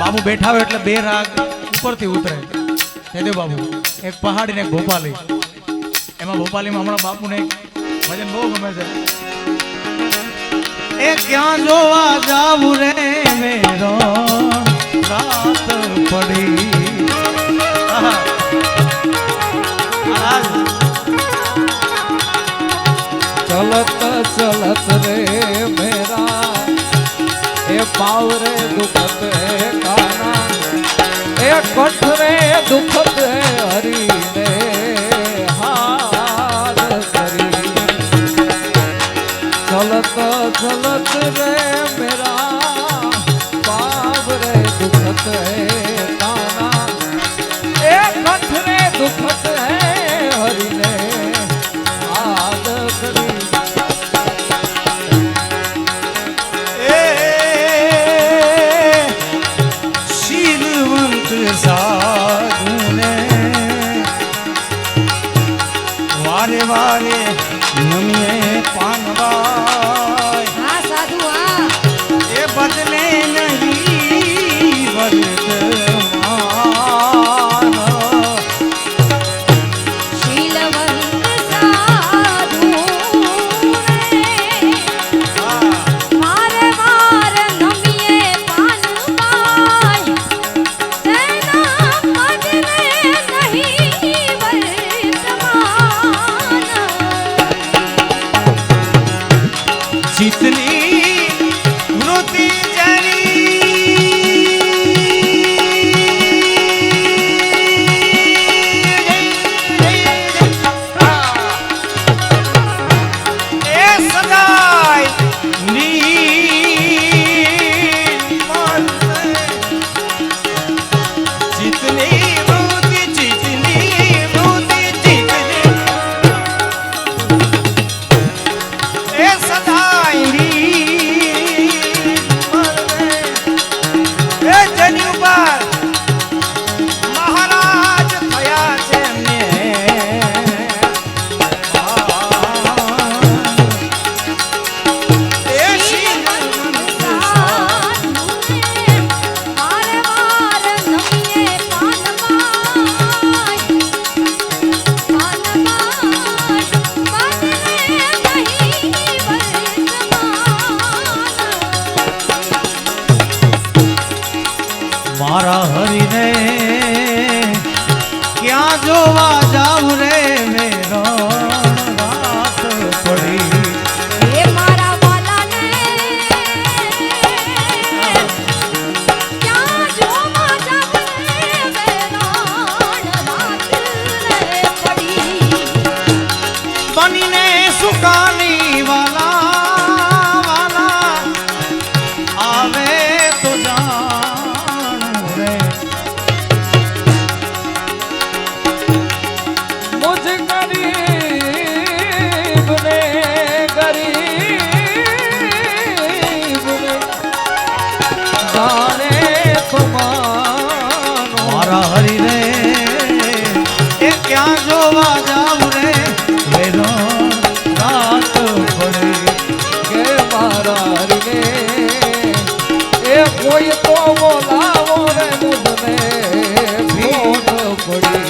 बाबू बैठा हो એટલે બે રાગ ઉપરથી ઉતરે જયદેવ બાબુ એક પહાડી ને એક ભોપાલી એમાં ભોપાલીમાં હમણાં બાપુને એક ભજન બહુ ગમે છે એ ક્યાં જોવા જાવું રે મેરો રાત પડી चलत चलत रे मेरा ए पाव रे दुखत है काना ए कंठ रे दुखत है हरि ने हाथ करी चलत चलत रे मेरा पाव रे दुखत है काना ए कंठ रे दुखत है हरि ने हाथ करी साधु ने वारे वारे नमिए पानवाय हाँ साधु हाँ ये बदले नहीं वर्तमान शीलवंत साधु मारे मार नमिए पानवाय जितनी वृत्ति जरी ए सदाई नीमल जितनी वृत्ति जितनी ए सदाई महाराज थया छे मारा हरि ने क्या जोवा जाऊ रे मेरो रात पड़ी ये मारा वाला ने क्या जोवा जाऊ रे मेरो रात पड़ी बनी ने सुकानी वाला वाला आवे तो मुझ गरीब ने जाने तुमान मारा हरि ने ये क्या जोवा जाऊ रे मेरो रात पड़ी के मारा हरि ने ए कोई तो बोलावो रे मुझने भीड़ पड़ी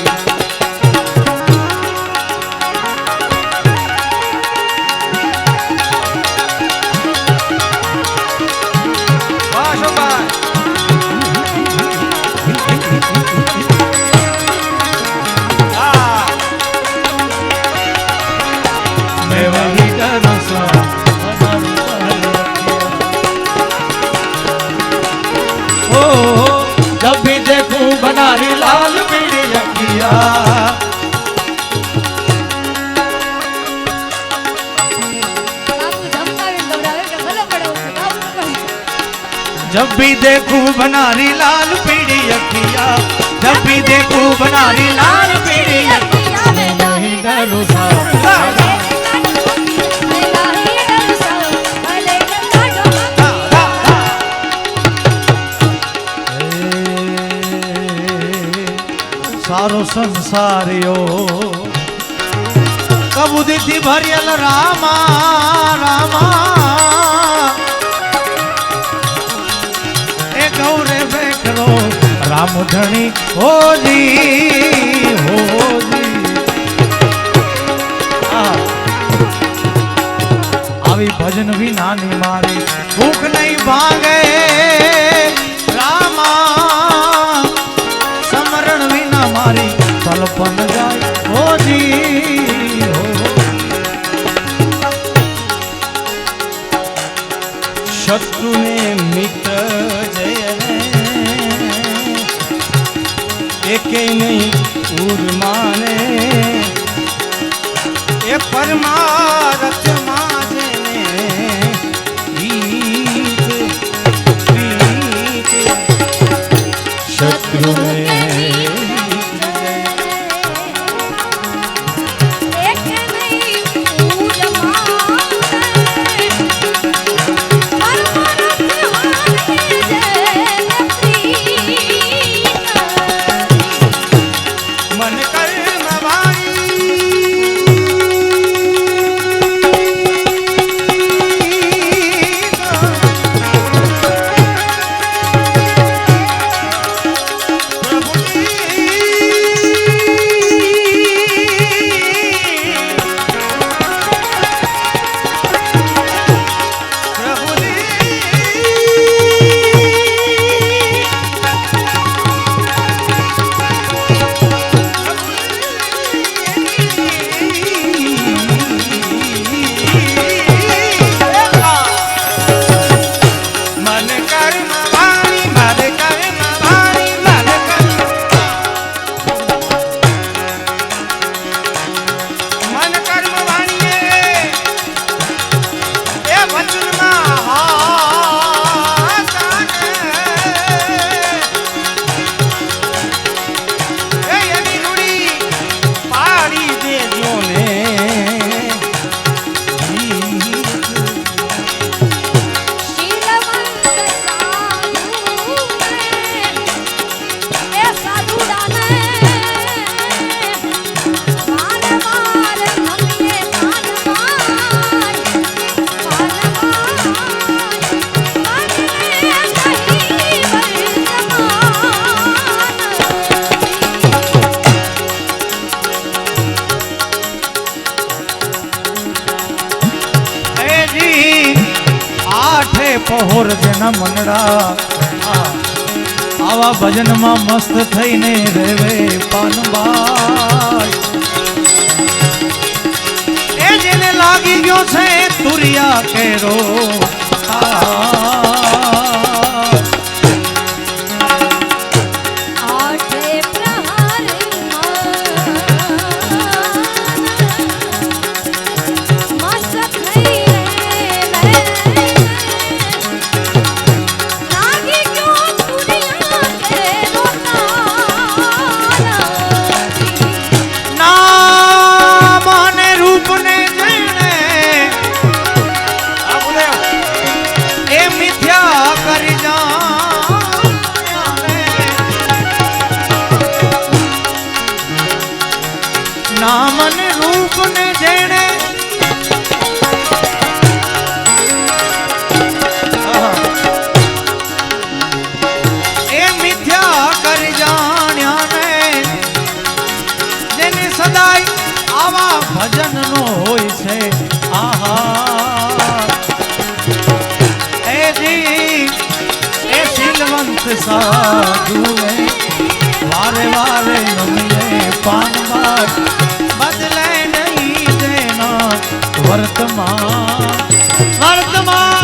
जब भी देखूं बनारी लाल पीली अखिया जब भी देखूं बनारी लाल पीली अखिया जब भी देखूं बनारी लाल पीली अखिया मैं नहीं डरूं सा सारो संसारियो कबूदी थी भरियल रामा रामा ए गौरे बेकरो રામ ધણી હોજી હોજી આવી ભજન વિનાની મારી ભૂખ નહીં ભાંગે રામા સમરણ વિના મારી કલ્પન જાય હોજી હો શત્રુને મિત્ર જય એકે નહીં ઉર્માને એ પરમારથમાં જેને પ્રીત પ્રીત શત્રુને મન કર્મ પહોર જેના મનડા આવા ભજનમાં મસ્ત થઈને રેવે પાનબાઈ એ જેને લાગી ગયો છે તુરિયા કેરો નામન રૂપ ને જેણે એ મિથ્યા કરી જાણ્યા ને જેને સદાય આવા ભજન નો હોય છે આહા એ જી એ શીલવંત સાધુ ને વારે વારે નમીએ પાનબાઈ બદલે નહીં દેના વર્તમાન વર્તમાન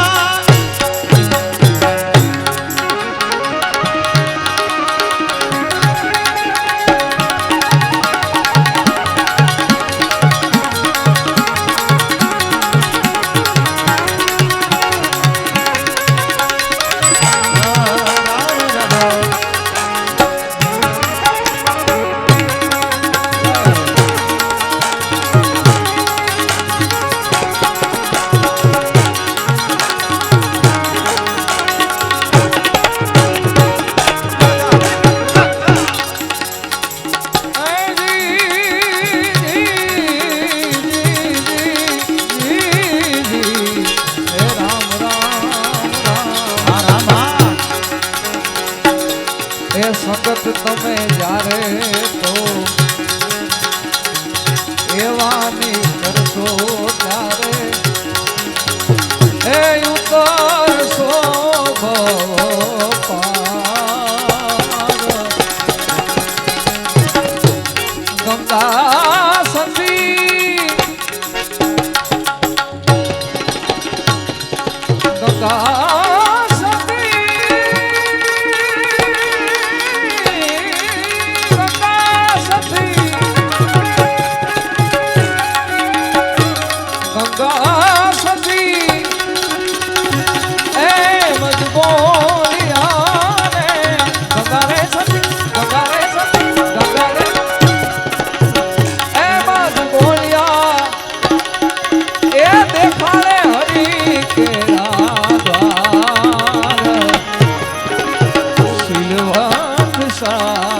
એ સંગત તમે જ્યારે તો એવાની કરશો ત્યારે એ ઉતરશો ભવ પાર ગંગા સતી ગંગા સા